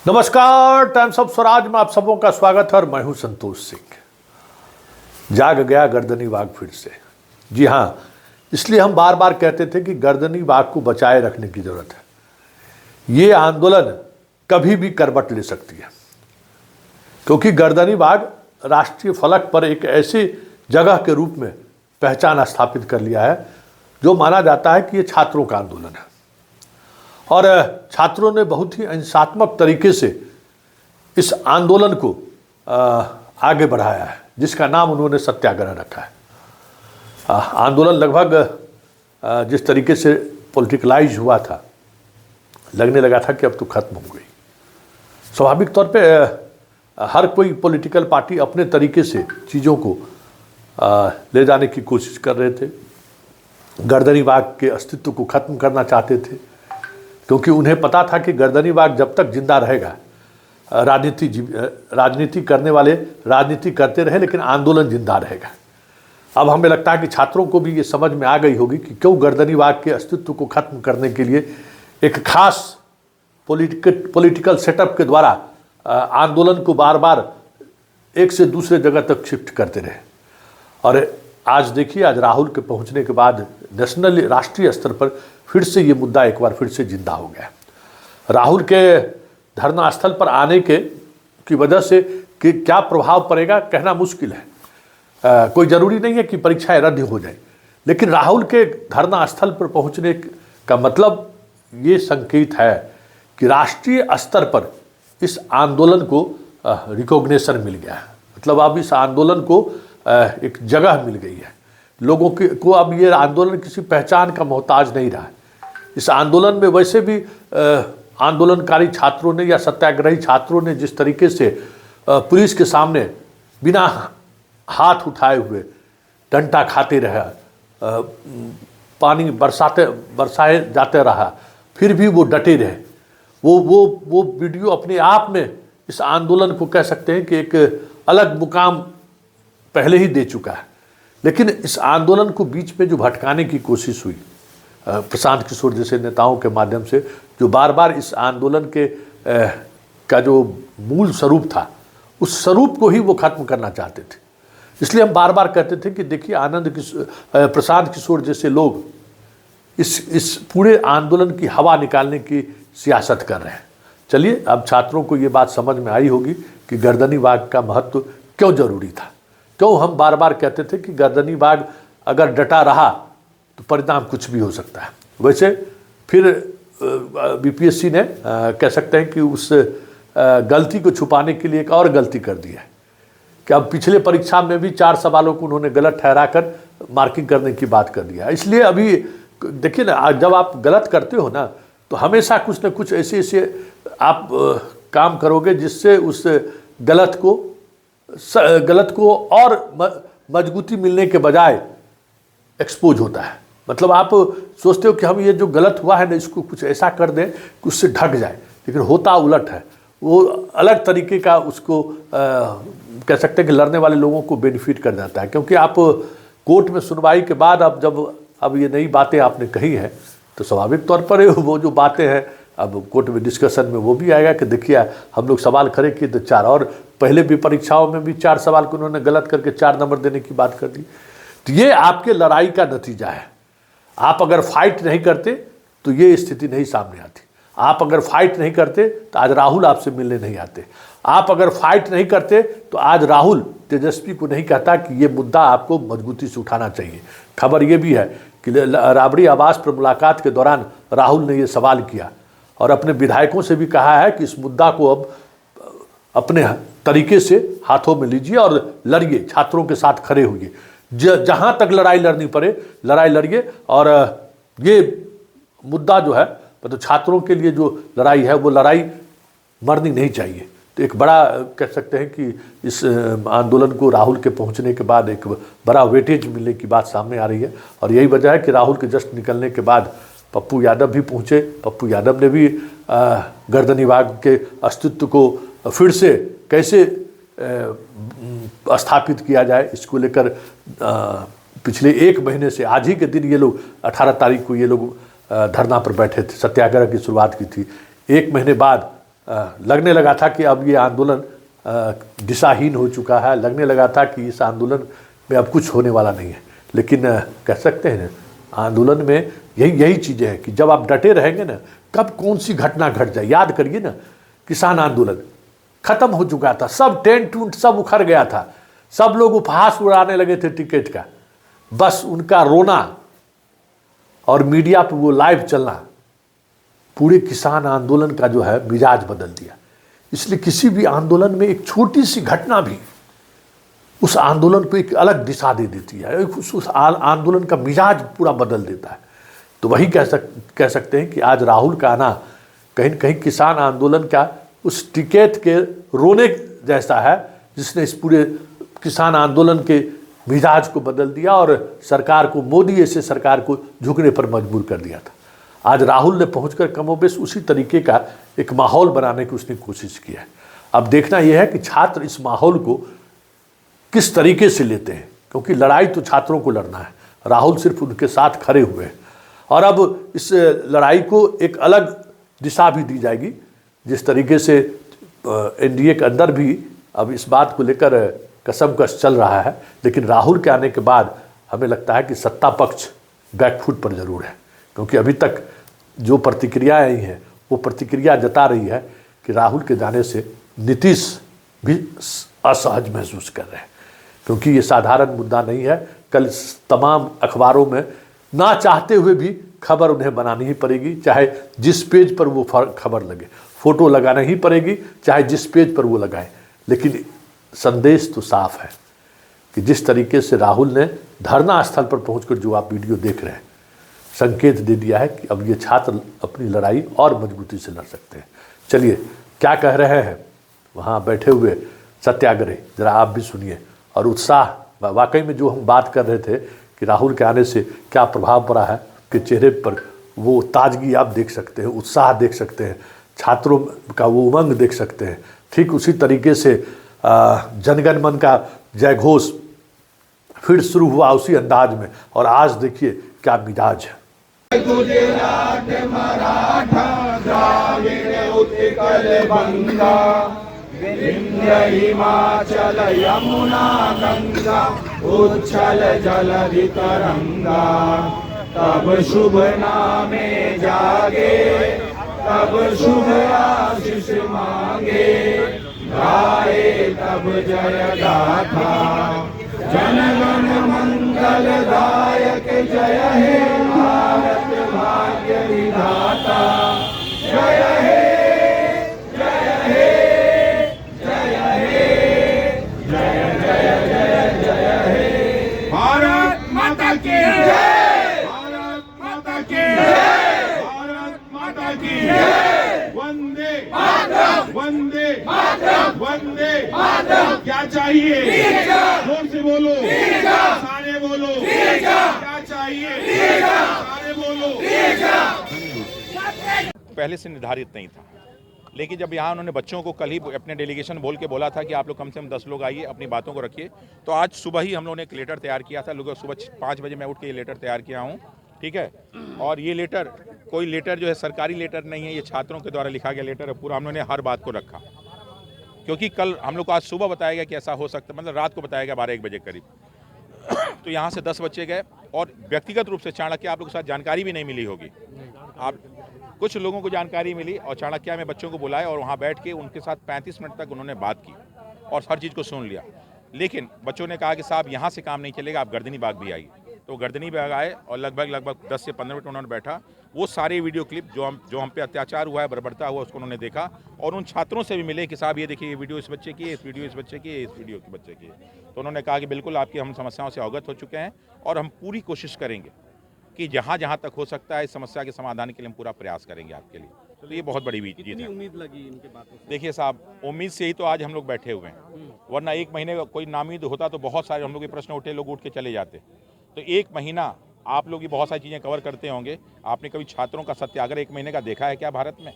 नमस्कार, times of Swaraj में आप सबों का स्वागत है और मैं हूं संतोष सिंह। जाग गया गर्दनी बाघ फिर से। जी हां, इसलिए हम बार बार कहते थे कि गर्दनी बाघ को बचाए रखने की जरूरत है। ये आंदोलन कभी भी करवट ले सकती है, क्योंकि गर्दनी बाघ राष्ट्रीय फलक पर एक ऐसी जगह के रूप में पहचान स्थापित कर लिया है जो माना जाता है कि ये छात्रों का आंदोलन है। और छात्रों ने बहुत ही अहिंसात्मक तरीके से इस आंदोलन को आगे बढ़ाया है, जिसका नाम उन्होंने सत्याग्रह रखा है। आंदोलन लगभग जिस तरीके से पॉलिटिकलाइज हुआ था, लगने लगा था कि अब तो खत्म हो गई। स्वाभाविक तौर पे हर कोई पॉलिटिकल पार्टी अपने तरीके से चीज़ों को ले जाने की कोशिश कर रहे थे। गर्दनी बाघ के अस्तित्व को खत्म करना चाहते थे, क्योंकि उन्हें पता था कि गर्दनी बाघ जब तक जिंदा रहेगा, राजनीति करने वाले राजनीति करते रहे, लेकिन आंदोलन जिंदा रहेगा। अब हमें लगता है कि छात्रों को भी ये समझ में आ गई होगी कि क्यों गर्दनी बाघ के अस्तित्व को खत्म करने के लिए एक खास पॉलिटिकल सेटअप के द्वारा आंदोलन को बार बार एक से दूसरे जगह तक शिफ्ट करते रहे। और आज देखिए, आज राहुल के पहुंचने के बाद राष्ट्रीय स्तर पर फिर से ये मुद्दा एक बार फिर से जिंदा हो गया। राहुल के धरना स्थल पर आने की वजह से कि क्या प्रभाव पड़ेगा कहना मुश्किल है। कोई ज़रूरी नहीं है कि परीक्षाएं रद्द हो जाए, लेकिन राहुल के धरना स्थल पर पहुंचने का मतलब ये संकेत है कि राष्ट्रीय स्तर पर इस आंदोलन को रिकॉग्निशन मिल गया है। मतलब अब इस आंदोलन को एक जगह मिल गई है। लोगों को अब ये आंदोलन किसी पहचान का मोहताज नहीं रहा है। इस आंदोलन में वैसे भी आंदोलनकारी छात्रों ने या सत्याग्रही छात्रों ने जिस तरीके से पुलिस के सामने बिना हाथ उठाए हुए डंडा खाते रहे, पानी बरसाए जाते रहा, फिर भी वो डटे रहे। वो वीडियो अपने आप में इस आंदोलन को कह सकते हैं कि एक अलग मुकाम पहले ही दे चुका है। लेकिन इस आंदोलन को बीच में जो भटकाने की कोशिश हुई प्रशांत किशोर जैसे नेताओं के माध्यम से, जो बार बार इस आंदोलन का जो मूल स्वरूप था, उस स्वरूप को ही वो खत्म करना चाहते थे। इसलिए हम बार बार कहते थे कि देखिए, प्रशांत किशोर जैसे लोग इस पूरे आंदोलन की हवा निकालने की सियासत कर रहे हैं। चलिए, अब छात्रों को ये बात समझ में आई होगी कि गर्दनी बाघ का महत्व क्यों जरूरी था, क्यों हम बार बार कहते थे कि गर्दनी बाघ अगर डटा रहा तो परिणाम कुछ भी हो सकता है। वैसे फिर बीपीएससी ने कह सकते हैं कि उस गलती को छुपाने के लिए एक और गलती कर दी है कि अब पिछले परीक्षा में भी 4 सवालों को उन्होंने गलत ठहराकर मार्किंग करने की बात कर दिया। इसलिए अभी देखिए ना, जब आप गलत करते हो ना, तो हमेशा कुछ न कुछ ऐसे आप काम करोगे जिससे उस गलत को और मजबूती मिलने के बजाय एक्सपोज होता है। मतलब आप सोचते हो कि हम ये जो गलत हुआ है ना, इसको कुछ ऐसा कर दें कि उससे ढक जाए, लेकिन होता उलट है। वो अलग तरीके का उसको कह सकते हैं कि लड़ने वाले लोगों को बेनिफिट कर जाता है। क्योंकि आप कोर्ट में सुनवाई के बाद अब ये नई बातें आपने कही हैं, तो स्वाभाविक तौर पर वो जो बातें हैं अब कोर्ट में डिस्कशन में वो भी आएगा कि देखिए, हम लोग सवाल खड़े किए तो 4, और पहले भी परीक्षाओं में भी 4 सवाल को उन्होंने गलत करके 4 नंबर देने की बात कर दी। तो ये आपके लड़ाई का नतीजा है। आप अगर फाइट नहीं करते तो ये स्थिति नहीं सामने आती। आप अगर फाइट नहीं करते तो आज राहुल आपसे मिलने नहीं आते। आप अगर फाइट नहीं करते तो आज राहुल तेजस्वी को नहीं कहता कि ये मुद्दा आपको मजबूती से उठाना चाहिए। खबर ये भी है कि राबड़ी आवास पर मुलाकात के दौरान राहुल ने ये सवाल किया और अपने विधायकों से भी कहा है कि इस मुद्दा को अब अपने तरीके से हाथों में लीजिए और लड़िए, छात्रों के साथ खड़े होइए। जहां तक लड़ाई लड़नी पड़े लड़ाई लड़िए। और ये मुद्दा जो है, मतलब छात्रों के लिए जो लड़ाई है, वो लड़ाई मरनी नहीं चाहिए। तो एक बड़ा कह सकते हैं कि इस आंदोलन को राहुल के पहुंचने के बाद एक बड़ा वेटेज मिलने की बात सामने आ रही है। और यही वजह है कि राहुल के जस्ट निकलने के बाद पप्पू यादव भी पहुंचे। पप्पू यादव ने भी गर्दनी बाघ के अस्तित्व को फिर से कैसे स्थापित किया जाए, इसको लेकर पिछले 1 महीने से आज ही के दिन ये लोग 18 तारीख को ये लोग धरना पर बैठे थे, सत्याग्रह की शुरुआत की थी। 1 महीने बाद लगने लगा था कि अब ये आंदोलन दिशाहीन हो चुका है, लगने लगा था कि इस आंदोलन में अब कुछ होने वाला नहीं है। लेकिन कह सकते हैं आंदोलन में यही चीज़ें हैं कि जब आप डटे रहेंगे ना, कब कौन सी घटना घट जाए। याद करिए ना, किसान आंदोलन खत्म हो चुका था, सब टेंट उंट सब उखड़ गया था, सब लोग उपहास उड़ाने लगे थे टिकट का। बस उनका रोना और मीडिया पर वो लाइव चलना पूरे किसान आंदोलन का जो है मिजाज बदल दिया। इसलिए किसी भी आंदोलन में एक छोटी सी घटना भी उस आंदोलन को एक अलग दिशा दे देती है, उस आंदोलन का मिजाज पूरा बदल देता है। तो वही कह सकते हैं कि आज राहुल का आना कहीं न कहीं किसान आंदोलन का उस टिकट के रोने जैसा है, जिसने इस पूरे किसान आंदोलन के मिजाज को बदल दिया और सरकार को, मोदी ऐसे सरकार को झुकने पर मजबूर कर दिया था। आज राहुल ने पहुंचकर कमोबेश उसी तरीके का एक माहौल बनाने की उसने कोशिश की है। अब देखना यह है कि छात्र इस माहौल को किस तरीके से लेते हैं, क्योंकि लड़ाई तो छात्रों को लड़ना है, राहुल सिर्फ उनके साथ खड़े हुए हैं। और अब इस लड़ाई को एक अलग दिशा भी दी जाएगी, जिस तरीके से एनडीए के अंदर भी अब इस बात को लेकर कसमकस चल रहा है। लेकिन राहुल के आने के बाद हमें लगता है कि सत्ता पक्ष बैकफुट पर जरूर है, क्योंकि अभी तक जो प्रतिक्रिया आई हैं वो प्रतिक्रिया जता रही है कि राहुल के जाने से नीतीश भी असहज महसूस कर रहे हैं, क्योंकि ये साधारण मुद्दा नहीं है। कल तमाम अखबारों में ना चाहते हुए भी खबर उन्हें बनानी ही पड़ेगी, चाहे जिस पेज पर वो खबर लगे, फोटो लगाना ही पड़ेगी, चाहे जिस पेज पर वो लगाएं। लेकिन संदेश तो साफ है कि जिस तरीके से राहुल ने धरना स्थल पर पहुंचकर जो आप वीडियो देख रहे हैं, संकेत दे दिया है कि अब ये छात्र अपनी लड़ाई और मजबूती से लड़ सकते हैं। चलिए क्या कह रहे हैं वहाँ बैठे हुए सत्याग्रही, जरा आप भी सुनिए। और उत्साह, वाकई में जो हम बात कर रहे थे कि राहुल के आने से क्या प्रभाव पड़ा है, कि चेहरे पर वो ताजगी आप देख सकते हैं, उत्साह देख सकते हैं, छात्रों का वो उमंग देख सकते हैं। ठीक उसी तरीके से जनगण मन का जय घोष फिर शुरू हुआ उसी अंदाज में, और आज देखिए क्या मिजाज है। गुजरात मराठा द्राविड़ उत्कल बंगा विंध्य हिमाचल यमुना गंगा उच्छल जलधि तरंगा तब शुभ नामे जागे तब शुभ आशीष मांगे गाए तब जय गाथा जनगण मंगल दायक जय हे भारत भाग्य विधाता जय हे जय हे जय हे जय जय जय जय हे भारत माता की जय भारत माता की जय भारत माता की जय वंदे मातरम वंदे मातरम वंदे मातरम। क्या चाहिए जोर से बोलो, सारे बोलो, क्या चाहिए सारे बोलो। पहले से निर्धारित नहीं था, लेकिन जब यहाँ उन्होंने बच्चों को कल ही अपने डेलीगेशन बोल के बोला था कि आप लोग कम से कम 10 लोग आइए, अपनी बातों को रखिए, तो आज सुबह ही हम लोगों ने एक लेटर तैयार किया था। लोगों सुबह 5 बजे मैं उठ के ये लेटर तैयार किया हूँ, ठीक है। और ये लेटर कोई लेटर जो है सरकारी लेटर नहीं है, ये छात्रों के द्वारा लिखा गया लेटर है। पूरा हम लोगों ने हर बात को रखा, क्योंकि कल हम लोग को आज सुबह बताया गया कि ऐसा हो सकता है, मतलब रात को बताया गया 12-1 बजे करीब। तो यहाँ से 10 बच्चे गए और व्यक्तिगत रूप से चाणक्य आप लोगों के साथ जानकारी भी नहीं मिली होगी, आप कुछ लोगों को जानकारी मिली और चाणक्य में बच्चों को बुलाया और वहाँ बैठ के उनके साथ 35 मिनट तक उन्होंने बात की और हर चीज़ को सुन लिया। लेकिन बच्चों ने कहा कि साहब यहाँ से काम नहीं चलेगा, आप गर्दनी बाग भी आइए। तो गर्दनी बाग आए और लगभग 10 से 15 मिनट उन्होंने बैठा। वो सारे वीडियो क्लिप जो हम पे अत्याचार हुआ है, बर्बरता हुआ, उसको उन्होंने देखा और उन छात्रों से भी मिले कि साहब ये देखिए, ये वीडियो इस बच्चे की है, इस वीडियो इस बच्चे की है, इस वीडियो के बच्चे की है। तो उन्होंने कहा कि बिल्कुल आपकी हम समस्याओं से अवगत हो चुके हैं और हम पूरी कोशिश करेंगे कि जहाँ जहाँ तक हो सकता है इस समस्या के समाधान के लिए हम पूरा प्रयास करेंगे आपके लिए। तो ये बहुत बड़ी जीत है। उम्मीद लगी इनके बातों से? देखिए साहब, उम्मीद से ही तो आज हम लोग बैठे हुए हैं, वरना 1 महीने का कोई नाउम्मीद होता तो बहुत सारे हम लोग के प्रश्न उठे, लोग उठ के चले जाते। तो 1 महीना आप लोग भी बहुत सारी चीज़ें कवर करते होंगे। आपने कभी छात्रों का सत्याग्रह 1 महीने का देखा है क्या भारत में?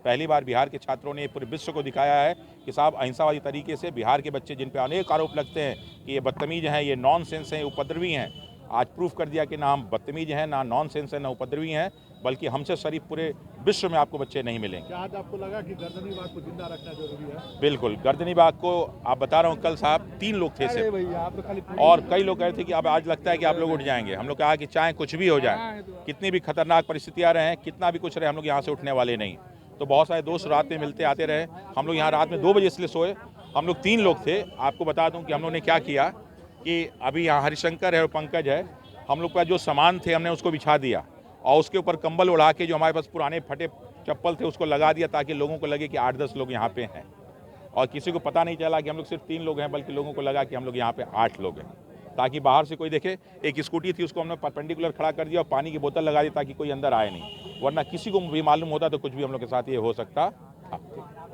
पहली बार बिहार के छात्रों ने पूरे विश्व को दिखाया है कि साहब अहिंसावादी तरीके से बिहार के बच्चे, जिन पे अनेक आरोप लगते हैं कि ये बदतमीज हैं, ये नॉनसेंस हैं, उपद्रवी हैं, आज प्रूफ कर दिया कि ना हम बदतमीज हैं, ना नॉनसेंस है, ना उपद्रवी हैं, बल्कि हमसे शरीफ पूरे विश्व में आपको बच्चे नहीं मिलेंगे। क्या आज आपको लगा कि गर्दनी बाग को जिंदा रखना जरूरी है? बिल्कुल, गर्दनी बाग को आप बता रहा हूँ, कल साहब 3 लोग थे सिर्फ, भैया आप तो खाली और कई लोग कह रहे थे कि अब आज लगता है कि आप लोग उठ जाएंगे। हम लोग कहा कि चाहे कुछ भी हो जाए, कितनी भी खतरनाक परिस्थितियाँ रहें, कितना भी कुछ रहे, हम लोग यहाँ से उठने वाले नहीं। तो बहुत सारे दोस्त रात में मिलते आते रहे। हम लोग यहाँ रात में 2 बजे इसलिए सोए। हम लोग 3 लोग थे। आपको बता दूं कि हम लोग ने क्या किया कि अभी यहाँ हरिशंकर है और पंकज है, हम लोग का जो सामान थे हमने उसको बिछा दिया और उसके ऊपर कंबल उड़ा के जो हमारे पास पुराने फटे चप्पल थे उसको लगा दिया, ताकि लोगों को लगे कि 8-10 लोग यहाँ पे हैं। और किसी को पता नहीं चला कि हम लोग सिर्फ 3 लोग हैं, बल्कि लोगों को लगा कि हम लोग यहाँ पे 8 लोग हैं, ताकि बाहर से कोई देखे। एक स्कूटी थी, उसको हमने परपेंडिकुलर खड़ा कर दिया और पानी की बोतल लगा दी ताकि कोई अंदर आए नहीं, वरना किसी को भी मालूम होता तो कुछ भी हम लोग के साथ ये हो सकता था।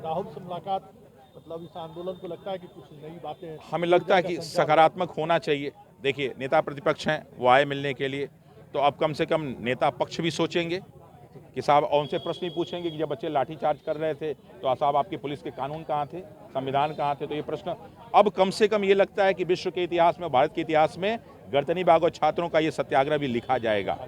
राहुल से मुलाकात, मतलब इस आंदोलन को लगता है कि कुछ नई बातें, हमें लगता है कि सकारात्मक होना चाहिए। देखिए, नेता प्रतिपक्ष हैं, वो आए मिलने के लिए, तो अब कम से कम नेता पक्ष भी सोचेंगे कि साहब, और उनसे प्रश्न भी पूछेंगे कि जब बच्चे लाठीचार्ज कर रहे थे तो साहब आपकी पुलिस के कानून कहाँ थे, संविधान कहाँ थे। तो ये प्रश्न अब कम से कम ये लगता है कि विश्व के इतिहास में, भारत के इतिहास में गर्दनी बाग और छात्रों का ये सत्याग्रह भी लिखा जाएगा।